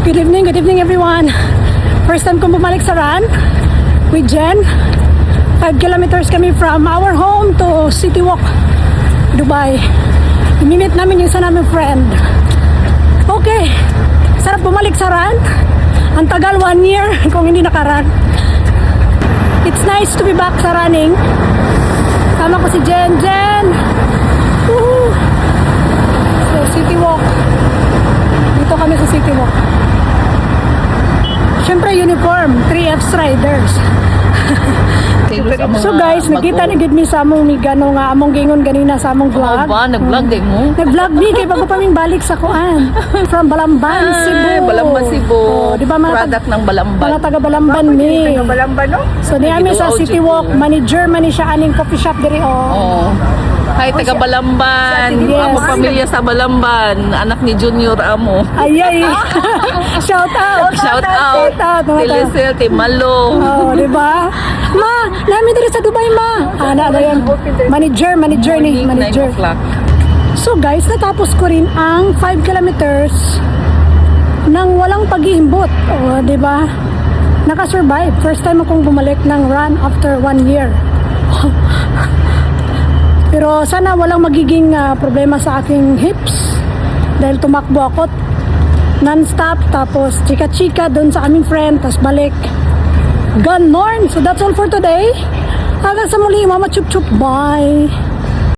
Good evening everyone. First time kong bumalik sa run with Jen. 5 kilometers kami from our home to City Walk, Dubai. Imimit namin yung isa namin friend. Okay, sarap bumalik sa run. Ang tagal, 1 year kung hindi nakarun. It's nice to be back sa running. Sama ko si Jen. Woohoo! So, City Walk. Dito kami sa City Walk. Siyempre uniform, 3F's riders. So guys, nakita ni gid mi sa among migano nga among gingon ganina sa among vlog. Ba, nag-vlog din mo? Nag-vlog mi kay bago pa ming balik sa kuan from Balamban, Cebu. Balamban, Cebu. Oh, di ba mga Product ng Balamban. Mga taga Balamban mi. Taga Balamban, no? So niami sa City Walk, manager man ni siya aning coffee shop diri Oh. Hi, taga Balamban. Yes. Amo pamilya sa Balamban. Anak ni Junior Amo. Ay. Shout out. Shout out. Shout out. Tilisel, Timalo. Oh, di ba? Ma, namin diri sa Dubai, ma. Ano yan? Manager ni, Morning, manager. 9 o'clock. So guys, natapos ko rin ang 5 kilometers nang walang pag-iimbot. O, di ba? Naka-survive. First time akong bumalik ng run after 1 year. Pero sana walang magiging problema sa aking hips dahil tumakbo ako non-stop, tapos chika-chika doon sa aming friend, tapos balik ganon. So that's all for today. Hanggang sa muli, mama chup chup, bye.